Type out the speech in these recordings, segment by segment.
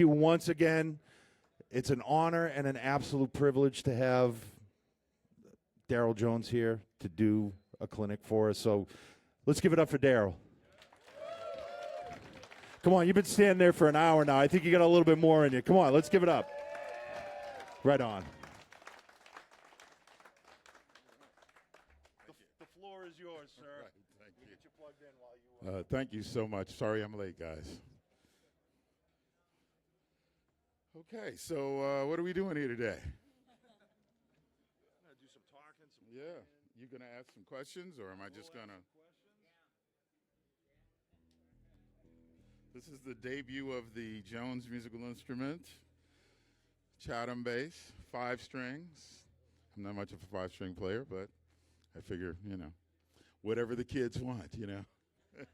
You once again. It's an honor and an absolute privilege to have Darryl Jones here to do a clinic for us. So let's give it up for Darryl. Come on, you've been standing there for an hour now. I think you got a little bit more in you. Come on, let's give it up. Right on. The floor is yours, sir. Right, thank you. Get you plugged in while you Thank you so much. Sorry I'm late, guys. Okay, so what are we doing here today? I'm going to do some talking. Yeah, you going to ask some questions, or am I just going to? This is the debut of the Jones musical instrument, Chatham bass, 5 strings. I'm not much of a 5-string player, but I figure, whatever the kids want, All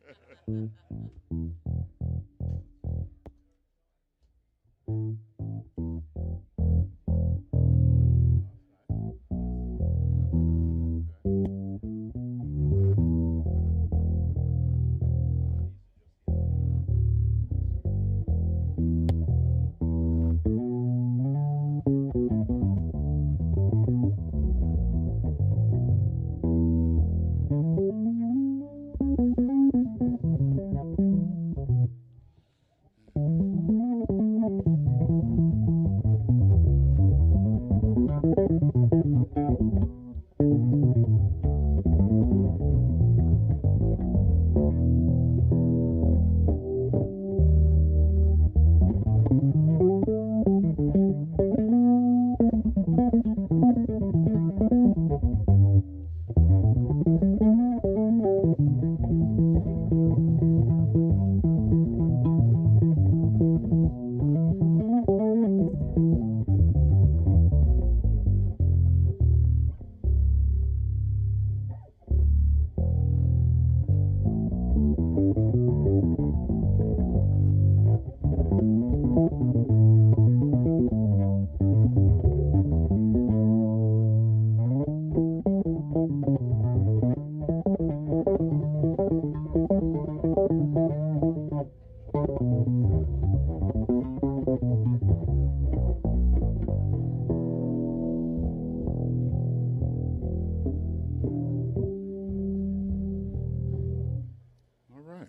right.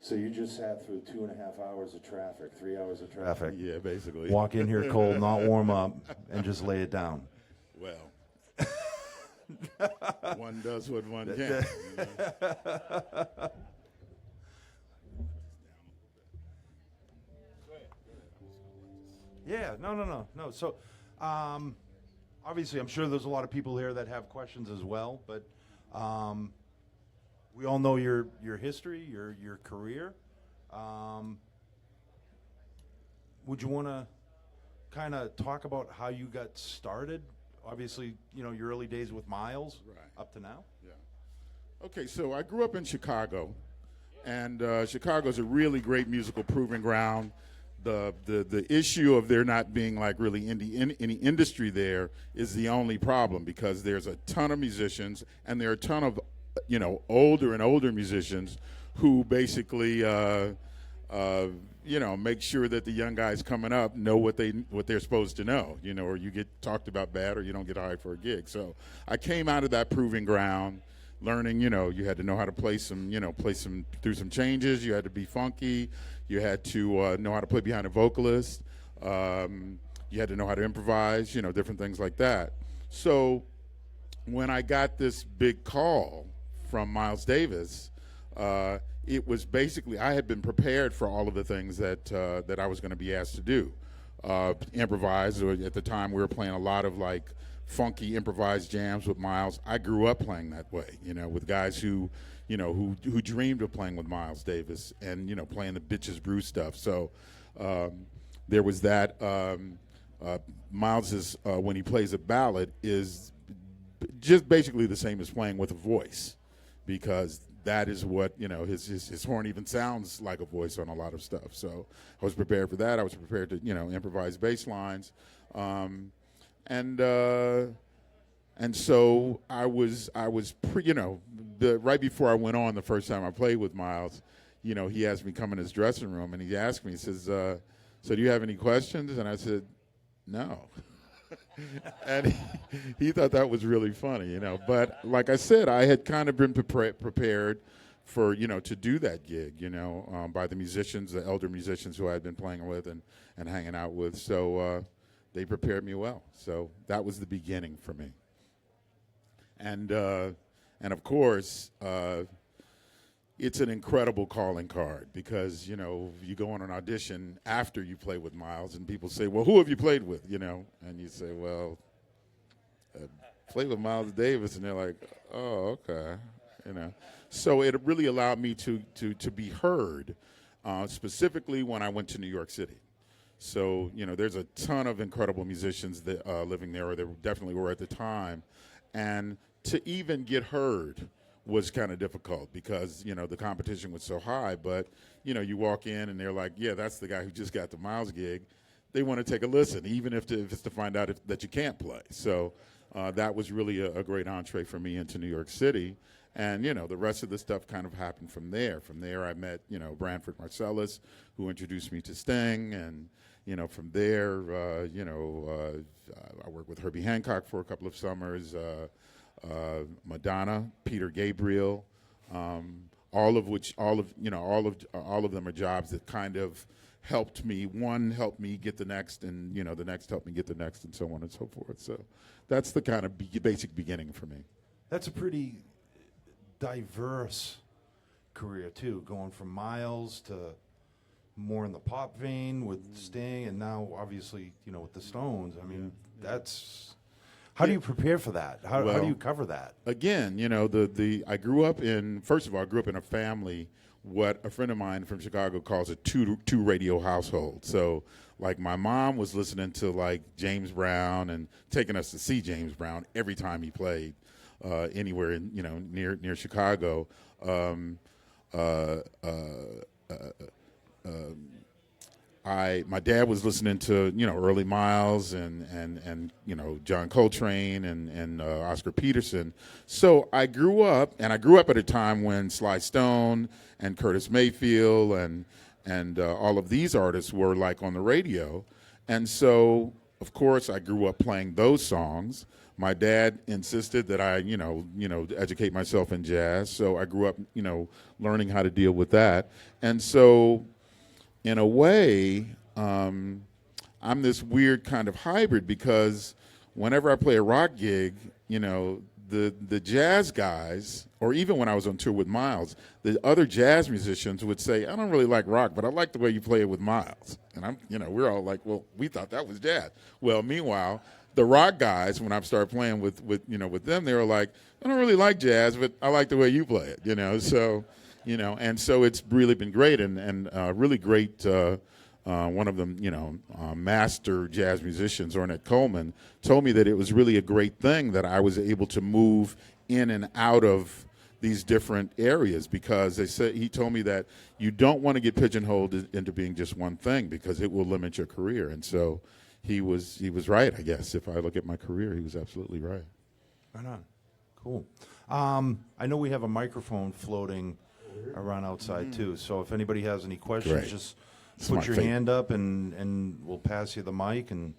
So you just sat through 2.5 hours of traffic, 3 hours of traffic. Yeah, basically. Walk in here cold, not warm up, and just lay it down. Well, one does what one can. Yeah, no. So, obviously, I'm sure there's a lot of people here that have questions as well, but we all know your history, your career. Would you want to kind of talk about how you got started? Obviously, your early days with Miles, Right. up to now. Yeah. Okay, so I grew up in Chicago, and Chicago's a really great musical proving ground. The issue of there not being like really any industry there is the only problem, because there's a ton of musicians, and there are a ton of older and older musicians who basically make sure that the young guys coming up know what they're supposed to know, or you get talked about bad, or you don't get hired for a gig. So I came out of that proving ground learning, you had to know how to play some through some changes. You had to be funky. You had to know how to play behind a vocalist. You had to know how to improvise, different things like that. So when I got this big call from Miles Davis, it was basically, I had been prepared for all of the things that I was going to be asked to do. Improvise, or at the time we were playing a lot of like funky improvised jams with Miles. I grew up playing that way, with guys who dreamed of playing with Miles Davis and, playing the Bitches Brew stuff. So there was that. Miles is, when he plays a ballad, is just basically the same as playing with a voice, because that is what, his horn even sounds like a voice on a lot of stuff. So I was prepared for that. I was prepared to, improvise bass lines. And And so right before I went on the first time I played with Miles, he asked me to come in his dressing room, and he asked me, he says, so do you have any questions? And I said, no. And he thought that was really funny, But like I said, I had kind of been prepared for, to do that gig, by the musicians, the elder musicians who I had been playing with and hanging out with. So they prepared me well. So that was the beginning for me. And of course, it's an incredible calling card because, you go on an audition after you play with Miles and people say, well, who have you played with, And you say, well, I played with Miles Davis. And they're like, oh, okay, So it really allowed me to be heard, specifically when I went to New York City. So, there's a ton of incredible musicians that living there, or there definitely were at the time. And to even get heard was kind of difficult because, the competition was so high. But, you walk in and they're like, yeah, that's the guy who just got the Miles gig. They want to take a listen, even if it's to find out that you can't play. So that was really a great entree for me into New York City. And, the rest of the stuff kind of happened from there. From there, I met, Branford Marsalis, who introduced me to Sting. And, from there, I worked with Herbie Hancock for a couple of summers, Madonna, Peter Gabriel, all of them are jobs that kind of helped me. One helped me get the next, and, the next helped me get the next, and so on and so forth. So that's the kind of basic beginning for me. That's a pretty diverse career too, going from Miles to more in the pop vein with Sting, and now obviously with the Stones. I mean, that's how do you prepare for that? How do you cover that? Again, I grew up in a family, what a friend of mine from Chicago calls a two radio household. So like my mom was listening to like James Brown and taking us to see James Brown every time he played anywhere in near Chicago. My dad was listening to early Miles and John Coltrane and Oscar Peterson. So I grew up at a time when Sly Stone and Curtis Mayfield and all of these artists were like on the radio, and so of course I grew up playing those songs. My dad insisted that I educate myself in jazz, so I grew up learning how to deal with that, and so. In a way, I'm this weird kind of hybrid because whenever I play a rock gig, the jazz guys, or even when I was on tour with Miles, the other jazz musicians would say, I don't really like rock, but I like the way you play it with Miles. And we're all like, well, we thought that was jazz. Well, meanwhile, the rock guys, when I started playing with them, they were like, I don't really like jazz, but I like the way you play it, so... and so it's really been great and really great. One of them, master jazz musicians, Ornette Coleman, told me that it was really a great thing that I was able to move in and out of these different areas because he told me that you don't want to get pigeonholed into being just one thing because it will limit your career. And so he was right, I guess. If I look at my career, he was absolutely right. Right on. Cool. I know we have a microphone floating around outside too, so if anybody has any questions, Great. Just put your hand up and we'll pass you the mic. And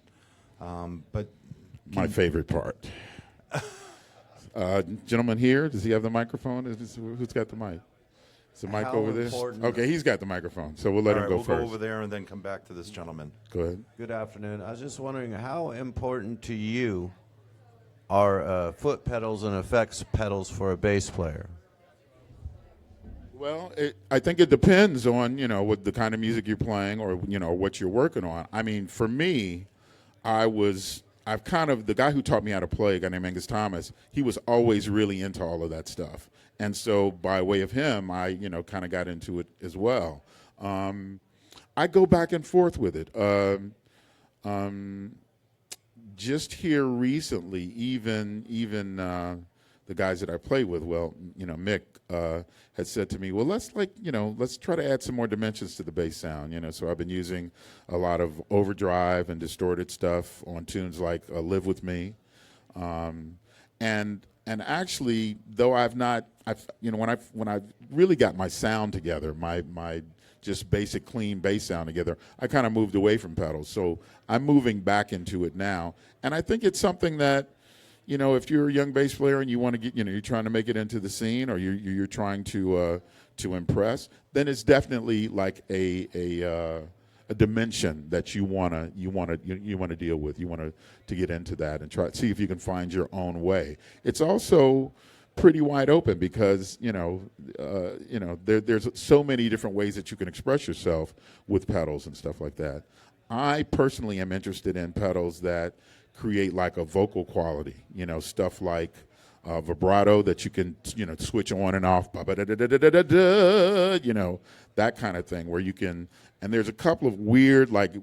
but my favorite part. Gentleman here, does he have the microphone? Who's got the mic? Is the mic over there? Okay, he's got the microphone, so we'll let him go we'll first. Go over there and then come back to this gentleman. Go ahead. Good afternoon. I was just wondering how important to you are foot pedals and effects pedals for a bass player? Well, I think it depends on, what the kind of music you're playing or, what you're working on. I mean, for me, the guy who taught me how to play, a guy named Angus Thomas, he was always really into all of that stuff. And so by way of him, I, kind of got into it as well. I go back and forth with it. Just here recently, even the guys that I play with, Mick had said to me, well, let's try to add some more dimensions to the bass sound, So I've been using a lot of overdrive and distorted stuff on tunes like Live With Me. And actually, though I've when I really got my sound together, my just basic clean bass sound together, I kind of moved away from pedals. So I'm moving back into it now, and I think it's something that, if you're a young bass player and you want to get, you're trying to make it into the scene, or you're trying to impress, then it's definitely like a dimension that you want to deal with. You want to get into that and try see if you can find your own way. It's also pretty wide open because there's so many different ways that you can express yourself with pedals and stuff like that. I personally am interested in pedals that create like a vocal quality, stuff like vibrato that you can, switch on and off, that kind of thing where you can, and there's a couple of weird like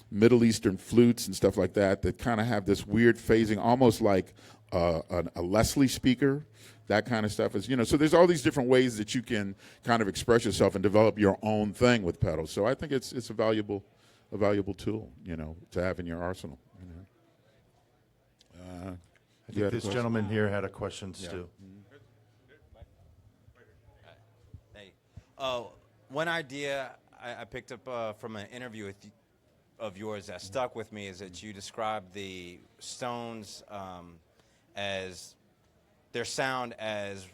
Middle Eastern flutes and stuff like that kind of have this weird phasing, almost like a Leslie speaker. That kind of stuff is, so there's all these different ways that you can kind of express yourself and develop your own thing with pedals. So I think it's a valuable tool, to have in your arsenal. I think this gentleman here had a question, Stu. Hey, one idea I picked up from an interview of yours that stuck with me is that you described the Stones as their sound as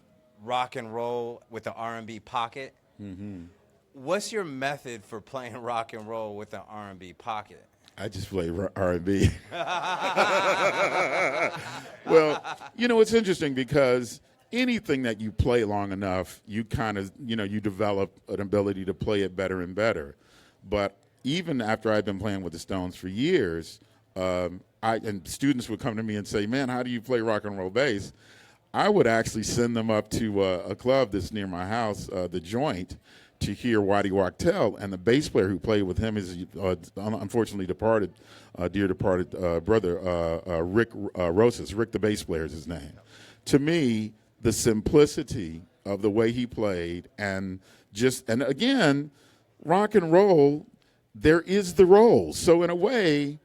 rock and roll with the R&B pocket. Mm-hmm. What's your method for playing rock and roll with the R&B pocket? I just play R&B. Well, it's interesting because anything that you play long enough, you kind of, you develop an ability to play it better and better. But even after I've been playing with the Stones for years, and students would come to me and say, "Man, how do you play rock and roll bass?" I would actually send them up to a club that's near my house, The Joint, to hear Waddy Wachtel, and the bass player who played with him is unfortunately departed brother Rick Rosas. Rick the bass player is his name. To me, the simplicity of the way he played, and again, rock and roll, there is the roll. So in a way,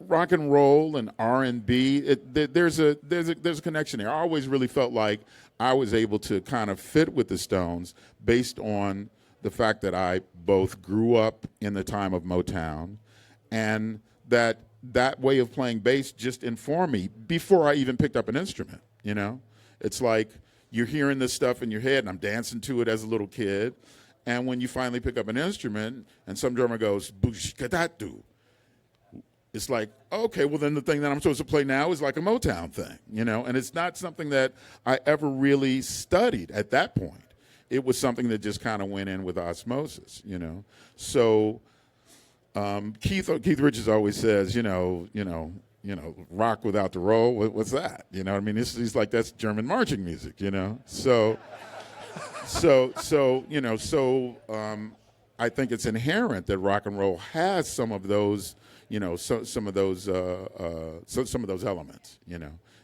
rock and roll and R&B, there's a connection there. I always really felt like I was able to kind of fit with the Stones based on the fact that I both grew up in the time of Motown, and that way of playing bass just informed me before I even picked up an instrument. It's like you're hearing this stuff in your head, and I'm dancing to it as a little kid, and when you finally pick up an instrument and some drummer goes boosh kadatu, it's like, okay, well then the thing that I'm supposed to play now is like a Motown thing, and it's not something that I ever really studied at that point. It was something that just kind of went in with osmosis, So Keith Richards always says, rock without the roll. What's that? He's like, that's German marching music, So I think it's inherent that rock and roll has some of those, some of those elements,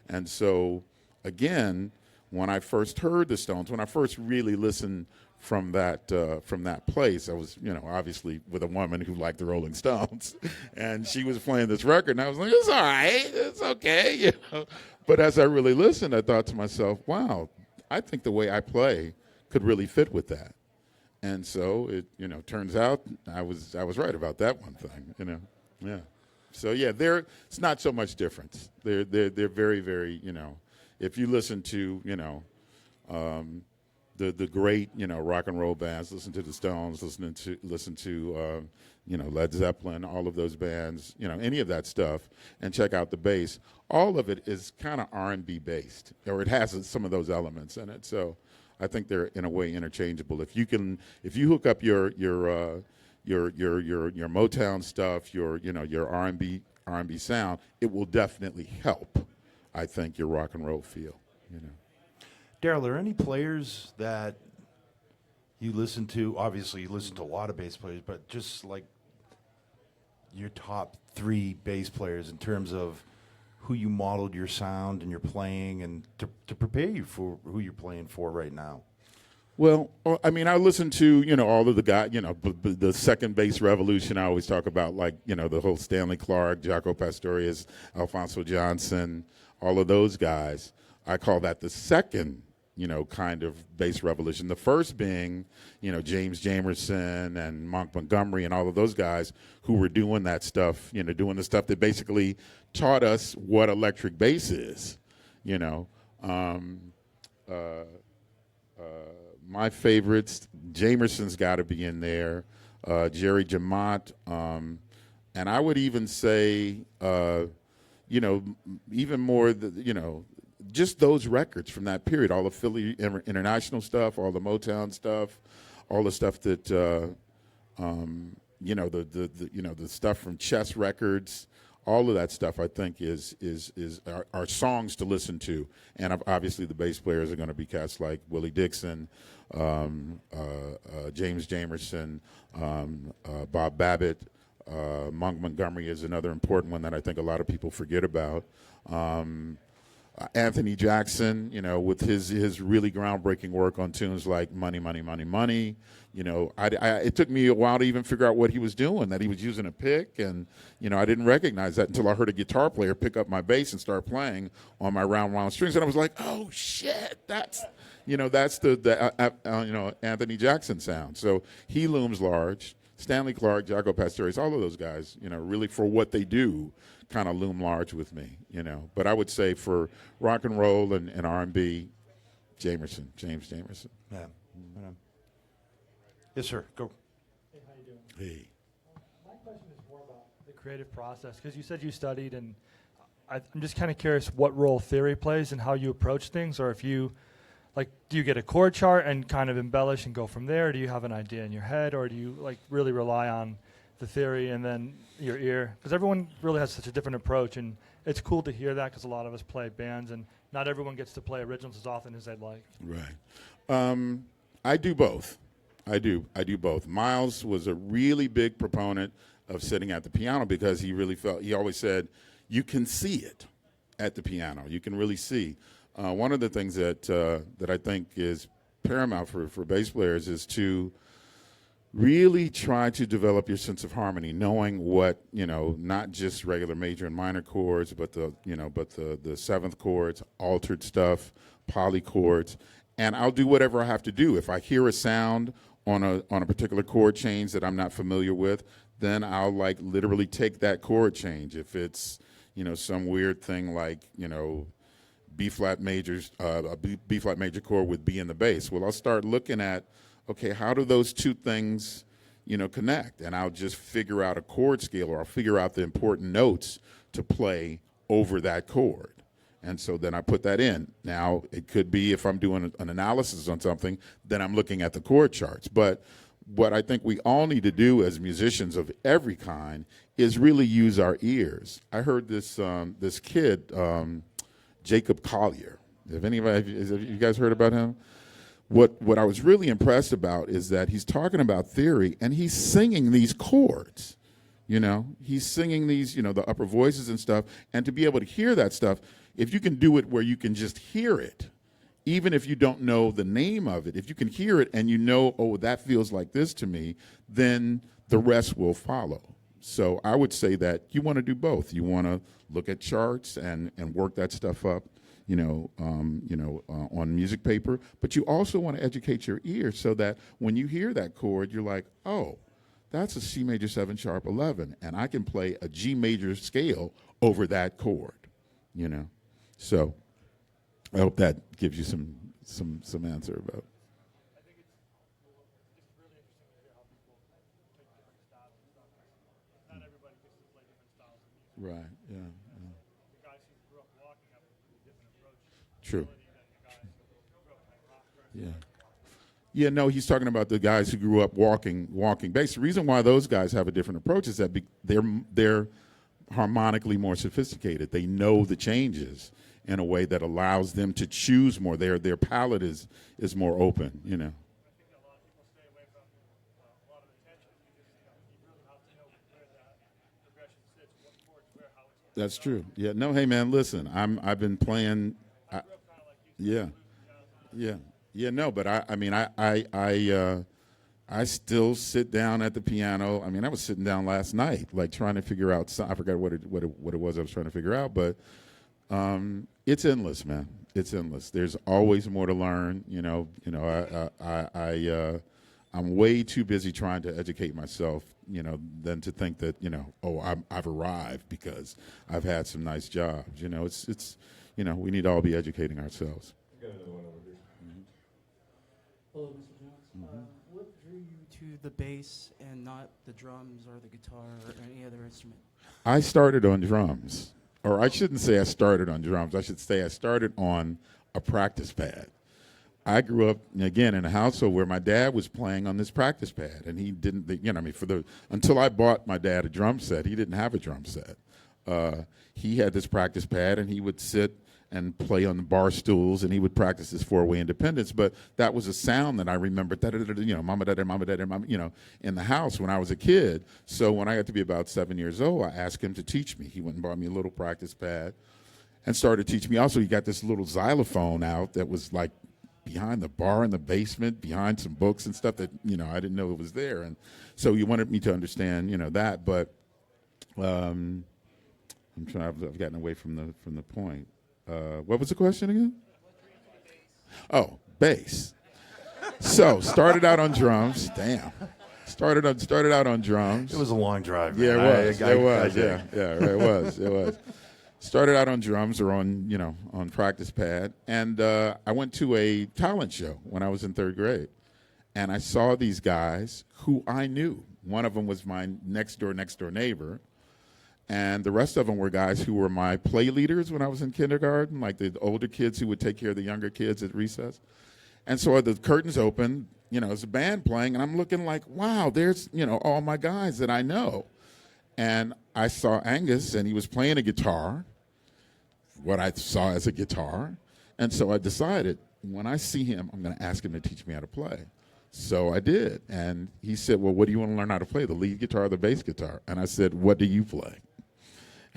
And so again, when I first heard the Stones, when I first really listened from that place, I was, obviously with a woman who liked the Rolling Stones, and she was playing this record, and I was like, it's all right, it's okay, But as I really listened, I thought to myself, wow, I think the way I play could really fit with that. And so it, turns out I was right about that one thing, yeah. So yeah, it's not so much difference. They're very, very, if you listen to, the great, rock and roll bands, listen to the Stones, listen to Led Zeppelin, all of those bands, any of that stuff, and check out the bass. All of it is kind of R&B based, or it has some of those elements in it. So I think they're in a way interchangeable. If you hook up your Motown stuff, your R&B sound, it will definitely help, I think, your rock and roll feel, Darryl, are there any players that you listen to? Obviously, you listen to a lot of bass players, but just like your top 3 bass players in terms of who you modeled your sound and your playing, and to prepare you for who you're playing for right now. Well, I listen to, all of the guys, the second bass revolution I always talk about, like, the whole Stanley Clarke, Jaco Pastorius, Alphonso Johnson, all of those guys. I call that the second, kind of bass revolution. The first being, James Jamerson and Monk Montgomery and all of those guys who were doing that stuff, doing the stuff that basically taught us what electric bass is, my favorites, Jamerson's got to be in there, Jerry Jamont, and I would even say, even more, just those records from that period, all the Philly International stuff, all the Motown stuff, all the stuff that, the stuff from Chess Records, all of that stuff I think are songs to listen to. And obviously the bass players are going to be cats like Willie Dixon, James Jamerson, Bob Babbitt. Monk Montgomery is another important one that I think a lot of people forget about. Anthony Jackson, with his really groundbreaking work on tunes like Money, Money, Money, Money. It took me a while to even figure out what he was doing, that he was using a pick, and, I didn't recognize that until I heard a guitar player pick up my bass and start playing on my round strings, and I was like, oh, shit, that's the Anthony Jackson sound. So he looms large. Stanley Clarke, Jaco Pastorius, all of those guys, really for what they do, kind of loom large with me, But I would say for rock and roll and R&B, James Jamerson. Yeah. Yes, sir. Go. Hey, how you doing? Hey. My question is more about the creative process, because you said you studied, and I'm just kind of curious what role theory plays and how you approach things, or if you, do you get a chord chart and kind of embellish and go from there? Or do you have an idea in your head, or do you really rely on the theory and then your ear? Because everyone really has such a different approach, and it's cool to hear that because a lot of us play bands, and not everyone gets to play originals as often as they'd like. Right. I do both. I do both. Miles was a really big proponent of sitting at the piano because he always said, you can see it at the piano. You can really see. One of the things that I think is paramount for bass players is to really try to develop your sense of harmony, knowing what, not just regular major and minor chords, but the seventh chords, altered stuff, polychords. And I'll do whatever I have to do. If I hear a sound on a particular chord change that I'm not familiar with, then I'll literally take that chord change. If it's, some weird thing like, B flat major chord with B in the bass. Well, I'll start looking at, okay, how do those two things, connect? And I'll just figure out a chord scale, or I'll figure out the important notes to play over that chord. And so then I put that in. Now, it could be if I'm doing an analysis on something, then I'm looking at the chord charts. But what I think we all need to do as musicians of every kind is really use our ears. I heard this kid, Jacob Collier. Have you guys heard about him? What I was really impressed about is that he's talking about theory and he's singing these chords. He's singing these, the upper voices and stuff. And to be able to hear that stuff, if you can do it where you can just hear it, even if you don't know the name of it, if you can hear it and oh, that feels like this to me, then the rest will follow. So I would say that you want to do both. You want to look at charts and work that stuff up, on music paper, but you also want to educate your ear so that when you hear that chord, you're like, oh, that's a C major 7 sharp 11, and I can play a G major scale over that chord, So I hope that gives you some answer about. I think it's just really interesting to hear how people take different styles and stuff. Not everybody gets to play different styles of music. Right, yeah. The guys who grew up walking have a completely different approach. True. Than the guys who grew up playing rock. Yeah. Yeah, no, he's talking about the guys who grew up walking bass. The reason why those guys have a different approach is that they're harmonically more sophisticated. They know the changes in a way that allows them to choose more. Their palette is more open, I think that a lot of people stay away from a lot of the tension because you really have to know where that progression sits, what chords where, how it's going. That's true. Yeah. No, hey man, listen. I've been playing. I grew up kind of like you. Yeah. No, but I still sit down at the piano. I mean, I was sitting down last night, trying to figure out. I forgot what it was I was trying to figure out, but It's endless, man. It's endless. There's always more to learn. I'm way too busy trying to educate myself, than to think that, I've arrived because I've had some nice jobs. It's we need to all be educating ourselves. Got another one over here. Hello, Mr. Jones. What drew you to the bass and not the drums or the guitar or any other instrument? I started on drums. Or I shouldn't say I started on drums. I should say I started on a practice pad. I grew up, again, in a household where my dad was playing on this practice pad, and he didn't, until I bought my dad a drum set, he didn't have a drum set. He had this practice pad, and he would sit and play on the bar stools, and he would practice his four-way independence. But that was a sound that I remembered, mama, dada, mama, in the house when I was a kid. So when I got to be about 7 years old, I asked him to teach me. He went and bought me a little practice pad and started teaching me. Also, he got this little xylophone out that was like behind the bar in the basement, behind some books and stuff that, I didn't know it was there. And so he wanted me to understand, that. But I've gotten away from the point. What was the question again? Oh, bass. So started out on drums. Damn. Started out on drums. It was a long drive. Yeah, Man. it was. It was. Started out on drums or on practice pad, and I went to a talent show when I was in third grade, and I saw these guys who I knew. One of them was my next door neighbor. And the rest of them were guys who were my play leaders when I was in kindergarten, like the older kids who would take care of the younger kids at recess. And so the curtains opened, there's a band playing, and I'm looking like, wow, there's, all my guys that I know. And I saw Angus, and he was playing a guitar, what I saw as a guitar. And so I decided, when I see him, I'm going to ask him to teach me how to play. So I did. And he said, well, what do you want to learn how to play, the lead guitar or the bass guitar? And I said, what do you play?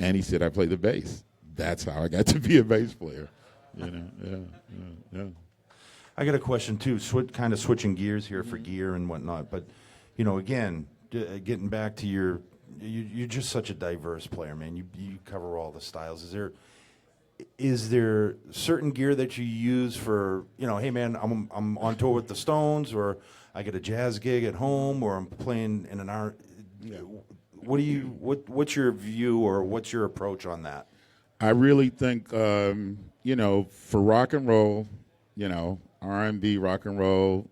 And he said, I play the bass. That's how I got to be a bass player. Yeah. I got a question too. Kind of switching gears here for gear and whatnot. But, again, getting back to you're just such a diverse player, man. You cover all the styles. Is there certain gear that you use for, hey man, I'm on tour with the Stones, or I get a jazz gig at home, or I'm playing in an art. Yeah. What's your view, or what's your approach on that? I really think, for rock and roll, R&B, rock and roll,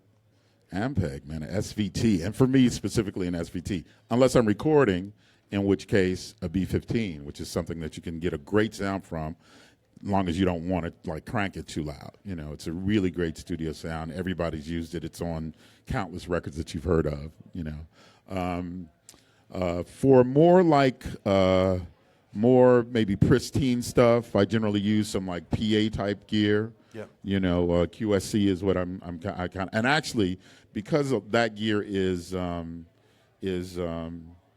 Ampeg, man, an SVT, and for me specifically an SVT, unless I'm recording, in which case a B15, which is something that you can get a great sound from, as long as you don't want to crank it too loud. It's a really great studio sound. Everybody's used it. It's on countless records that you've heard of. For more maybe pristine stuff, I generally use some PA type gear. Yep. QSC is what I kind, and actually because of that gear is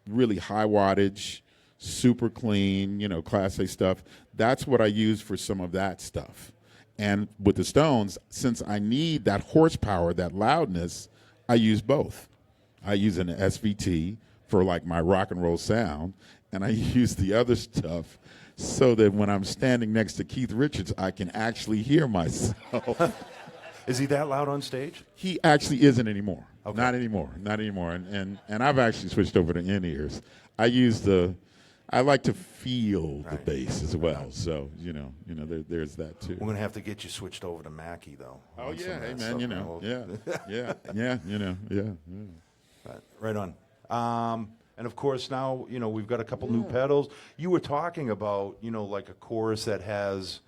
really high wattage, super clean, Class A stuff. That's what I use for some of that stuff. And with the Stones, since I need that horsepower, that loudness, I use both. I use an SVT for my rock and roll sound, and I use the other stuff so that when I'm standing next to Keith Richards, I can actually hear myself. Is he that loud on stage? He actually isn't anymore. Okay. Not anymore. And I've actually swithed over to in-ears. I like to feel the bass as well. So, there's that too. We're going to have to get you switched over to Mackie, though. Oh, on some yeah. of Hey, that man, stuff. yeah. Right on. And of course, now, we've got a couple new pedals. You were talking about, like a chorus that has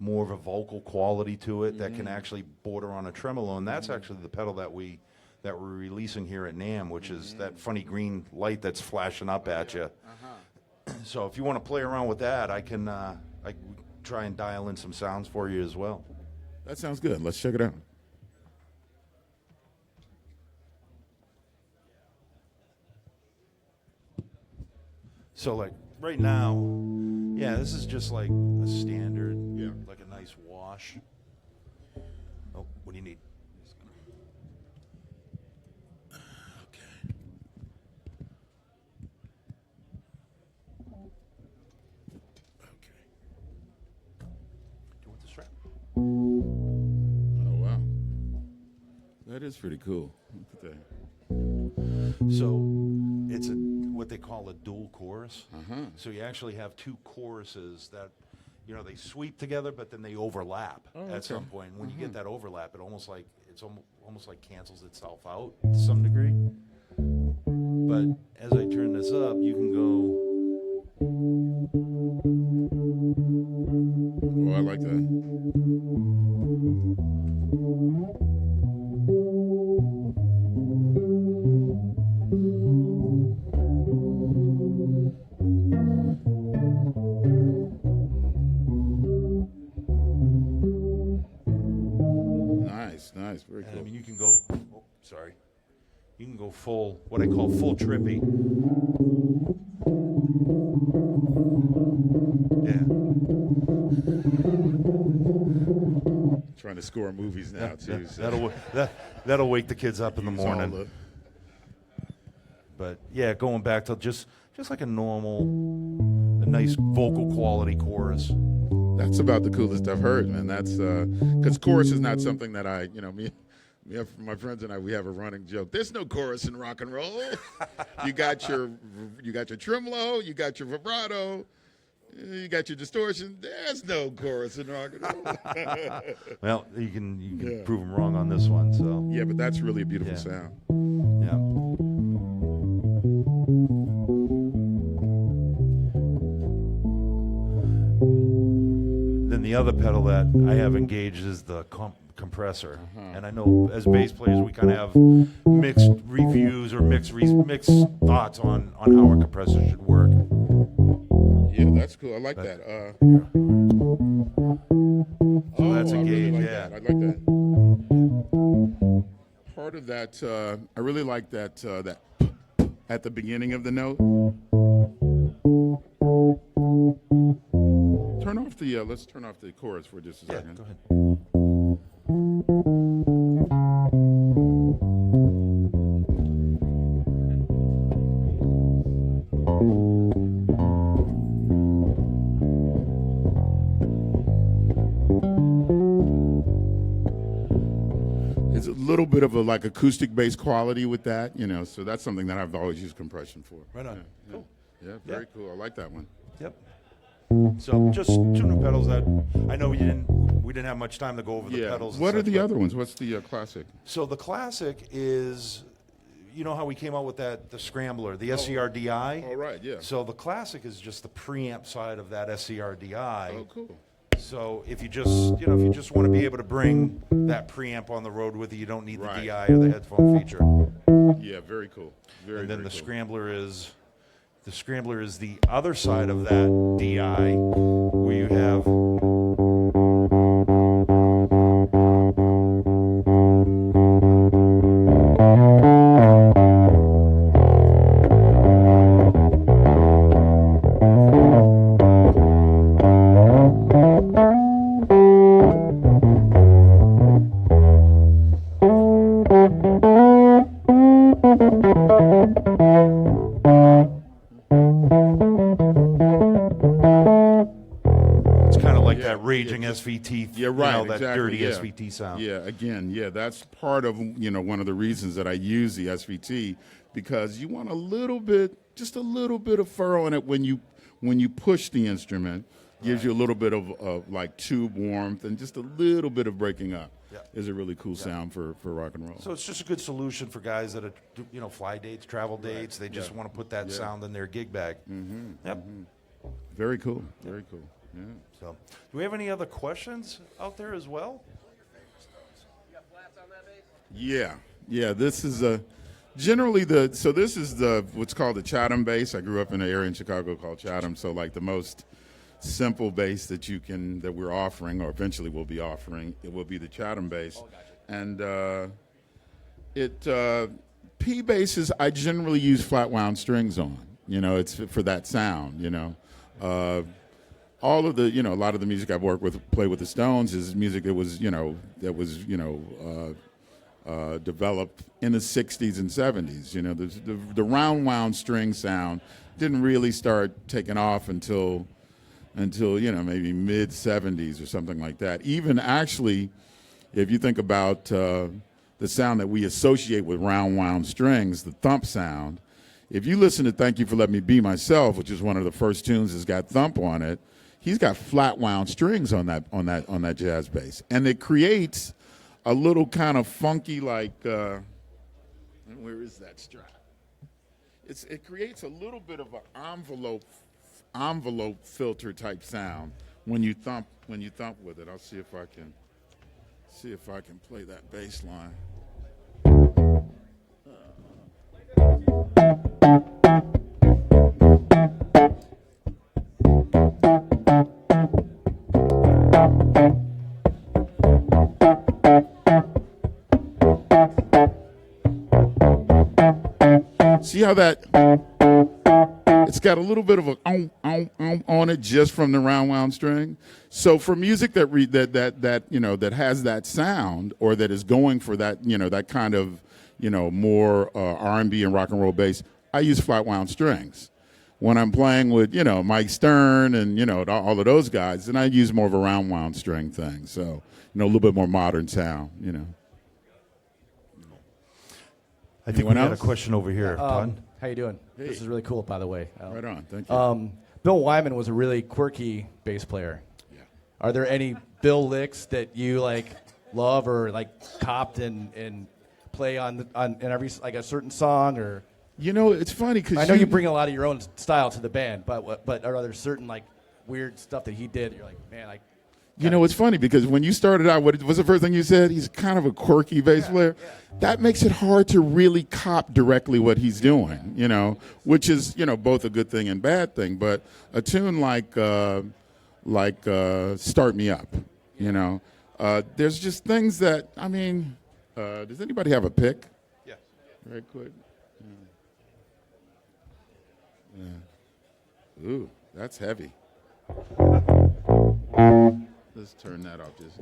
more of a vocal quality to it that can actually border on a tremolo. And that's actually the pedal that we're releasing here at NAMM, which is that funny green light that's flashing up at you. So if you want to play around with that, I can try and dial in some sounds for you as well. That sounds good. Let's check it out. So right now, this is just like a standard, like a nice wash. Oh, what do you need? Oh, wow. That is pretty cool. Look at that. So it's what they call a dual chorus. Uh-huh. So you actually have two choruses that, they sweep together, but then they overlap at some point. And when you get that overlap, it's almost like cancels itself out to some degree. But as I turn this up, you can go. Oh, I like that. Nice, very And cool. I mean, you can go. Oh, sorry. You can go full, what I call full trippy. Yeah. Trying to score movies now too. So. That'll wake the kids up in the Use all morning. But yeah, going back to just like a nice vocal quality chorus. That's about the coolest I've heard, man. That's because chorus is not something that my friends and I, we have a running joke. There's no chorus in rock and roll. you got your tremolo, you got your vibrato, you got your distortion. There's no chorus in rock and roll. Well, you can prove them wrong on this one. So yeah, but that's really a beautiful sound. Yeah. Then the other pedal that I have engaged is the compressor. And I know as bass players we kind of have mixed reviews or mixed thoughts on how a compressor should work. Yeah, that's cool. I like that. So that's I really engaged, like yeah. that. I like that. Part of that, I really like that that at the beginning of the note. Let's turn off the chorus for just a second. Go ahead. It's a little bit of a like acoustic bass quality with that, so that's something that I've always used compression for. Right on. Yeah, Cool. yeah, very cool. I like that one. Yep. So just two new pedals that I know we didn't have much time to go over the pedals. What and are such, the but- other ones? What's the classic? So the classic is, how we came out with the Scrambler, the SCRDI. Oh, right, yeah. So the classic is just the preamp side of that SCRDI. Oh, cool. So if you just want to be able to bring that preamp on the road with you, you don't need the Right. DI or the headphone feature. Yeah, very cool. And then very the cool. Scrambler is the other side of that DI, where you have. It's kind of like that raging SVT, Yeah, right. that exactly, dirty yeah. SVT sound. Yeah, again, that's part of one of the reasons that I use the SVT, because you want just a little bit of furrow in it when you push the instrument. Gives you a little bit of like tube warmth and just a little bit of breaking up. Yeah. Is a really cool sound for rock and roll. So it's just a good solution for guys that are, fly dates, travel dates. They just want to put that sound in their gig bag. Yep. Very cool. Very cool. Yeah. So, do we have any other questions out there as well? Yeah. This is this is what's called the Chatham bass. I grew up in an area in Chicago called Chatham, so like the most simple bass that we're offering, or eventually we'll be offering, it will be the Chatham bass. Oh, gotcha. And P basses I generally use flat wound strings on. It's for that sound. All of the a lot of the music I've played with the Stones is music that was developed in the 60s and 70s. The round wound string sound didn't really start taking off until until, you know, maybe mid 70s or something like that. Even actually, if you think about the sound that we associate with round wound strings, the thump sound, if you listen to Thank You for Letting Me Be Myself, which is one of the first tunes that's got thump on it, he's got flat wound strings on that jazz bass. And it creates a little kind of funky, like, where is that strap? It creates a little bit of an envelope filter type sound when you thump with it. I'll see if I can play that bass line. See how that, it's got a little bit of a on it just from the round wound string. So for music that has that sound, or that is going for that, you know, that kind of, you know, more R&B and rock and roll bass, I use flat wound strings. When I'm playing with, you know, Mike Stern and, you know, all of those guys, then I use more of a round wound string thing. So, you know, a little bit more modern sound, you know. I think we had a question over here. Todd? How you doing? Hey. This is really cool, by the way. Right on, thank you. Bill Wyman was a really quirky bass player. Yeah. Are there any Bill licks that you like love or like copped and play on every like a certain song? Or You know, it's funny because I know you bring a lot of your own style to the band, but are there certain like weird stuff that he did that you're like, man, like. You know, it's funny because when you started out, what was the first thing you said? He's kind of a quirky bass player. Yeah. That makes it hard to really cop directly what he's doing, you know, which is, you know, both a good thing and bad thing. But a tune like Start Me Up, you know, there's just things that, I mean, does anybody have a pick? Yes. Very quick. Yeah. Ooh, that's heavy. Let's turn that off just.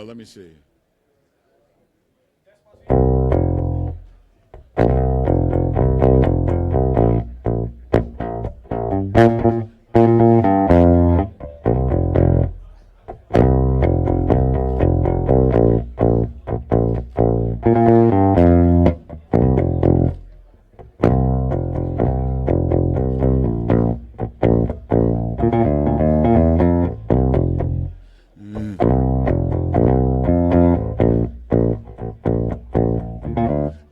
Let me see.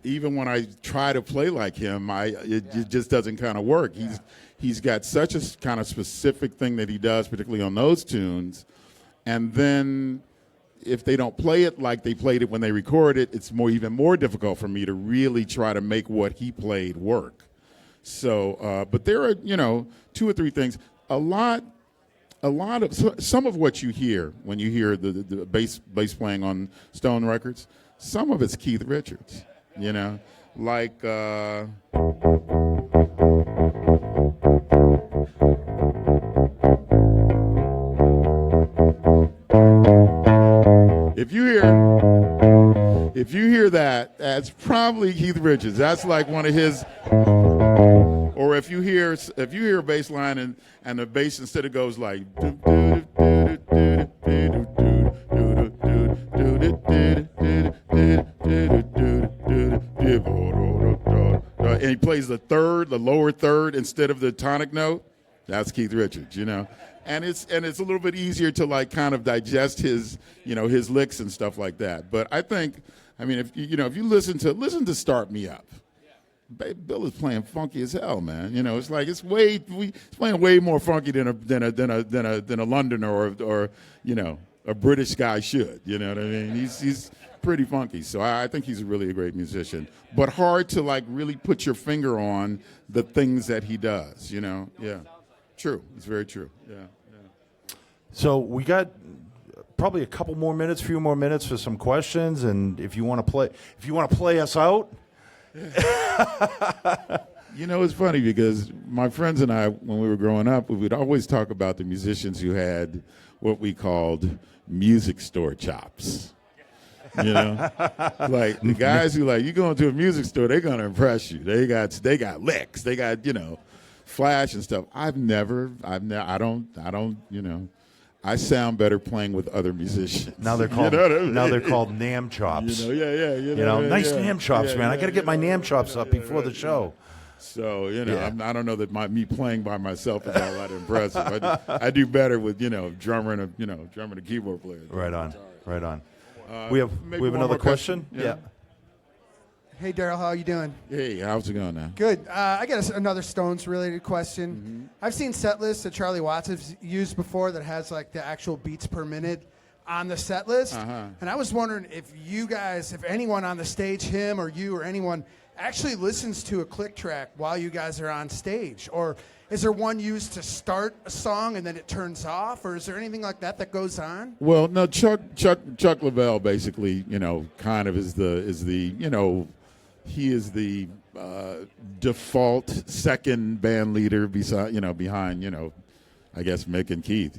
Even when I try to play like him, it just doesn't kind of work. He's got such a kind of specific thing that he does, particularly on those tunes, and then if they don't play it like they played it when they recorded it, it's even more difficult for me to really try to make what he played work. So, but there are, you know, two or three things. Some of what you hear when you hear the bass playing on Stone Records, some of it's Keith Richards. You know, like if you hear that, that's probably Keith Richards. That's like one of his. Or if you hear a bass line and the bass instead of goes like. And he plays the lower third instead of the tonic note. That's Keith Richards, you know, and it's a little bit easier to like kind of digest his, you know, his licks and stuff like that. But I think, I mean, if you listen to Start Me Up, Bill is playing funky as hell, man. You know, it's like he's playing way more funky than a Londoner or you know, a British guy should. You know what I mean? He's pretty funky. So I think he's really a great musician, but hard to like really put your finger on the things that he does, you know? Yeah. True. It's very true. Yeah. So we got probably a few more minutes for some questions, and if you want to play us out. You know, it's funny because my friends and I, when we were growing up, we would always talk about the musicians who had what we called music store chops. You know, like the guys who like you go into a music store, they're gonna impress you. They got licks, they got flash and stuff. I don't. I sound better playing with other musicians. Now they're called You know what I mean? now they're called NAMM chops. Nice NAMM chops, man. I got to get my NAMM chops up before the show. So I don't know that me playing by myself is all that impressive. I do better with drummer and a keyboard player. Right on. We have maybe one another more question. question? Yeah. Hey, Darryl, how you doing? Hey, how's it going now? Good. I got another Stones-related question. I've seen set lists that Charlie Watts has used before that has like the actual beats per minute on the set list. And I was wondering if you guys, if anyone on the stage, him or you or anyone, actually listens to a click track while you guys are on stage, or is there one used to start a song and then it turns off, or is there anything like that goes on? Well, no, Chuck Leavell basically, kind of is the he is the default second band leader behind, I guess Mick and Keith,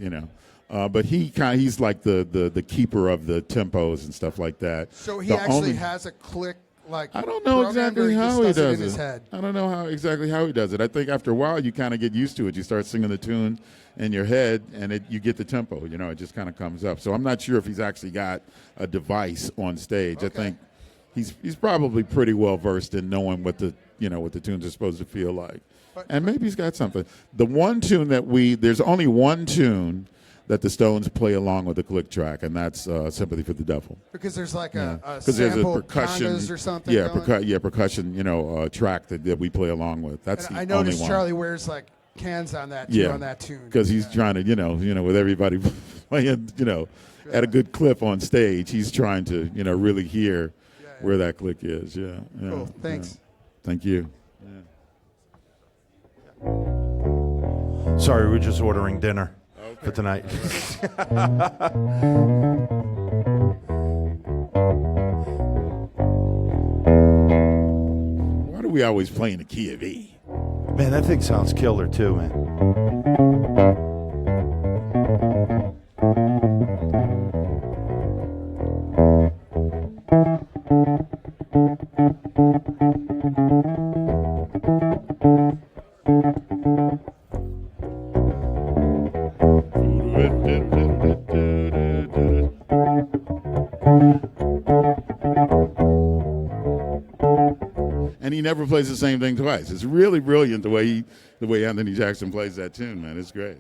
but he's like the keeper of the tempos and stuff like that. So he actually has a click. I don't know exactly how he does in his head. I don't know exactly how he does it. I think after a while you kind of get used to it. You start singing the tune in your head, and you get the tempo. It just kind of comes up. So I'm not sure if he's actually got a device on stage. Okay. I think he's probably pretty well versed in knowing what the tunes are supposed to feel like, and maybe he's got something. The one tune there's only one tune that the Stones play along with the click track, and that's "Sympathy for the Devil." Because there's like a there's a sample percussion congas or something. Percussion track that we play along with. That's and the I noticed only one. Charlie wears like cans on that too, on that tune. Because he's trying to with everybody playing at a good clip on stage, he's trying to really hear where that click is. Yeah. Cool. Thanks. Yeah. Thank you. Sorry, we're just ordering dinner for tonight. Why do we always play in the key of E? Man, that thing sounds killer too, man. And he never plays the same thing twice. It's really brilliant the way Anthony Jackson plays that tune, man. It's great,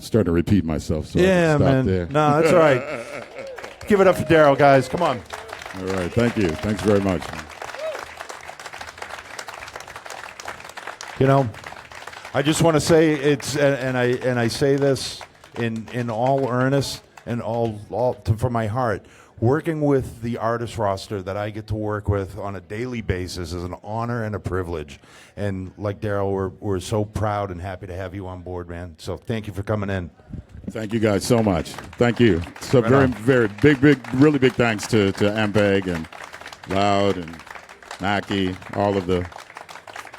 Starting to repeat myself, so Yeah, I can stop man. there. No, that's all right. Give it up for Darryl, guys. Come on. All right, thank you. Thanks very much. I just want to say it's, and I say this in all earnest, and from my heart. Working with the artist roster that I get to work with on a daily basis is an honor and a privilege. And like Darryl, we're so proud and happy to have you on board, man. So thank you for coming in. Thank you guys so much. Thank you. So Right very big, really big thanks to Ampeg and Loud and Mackie, all of the,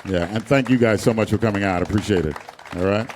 and thank you guys so much for coming out. I appreciate it. All right.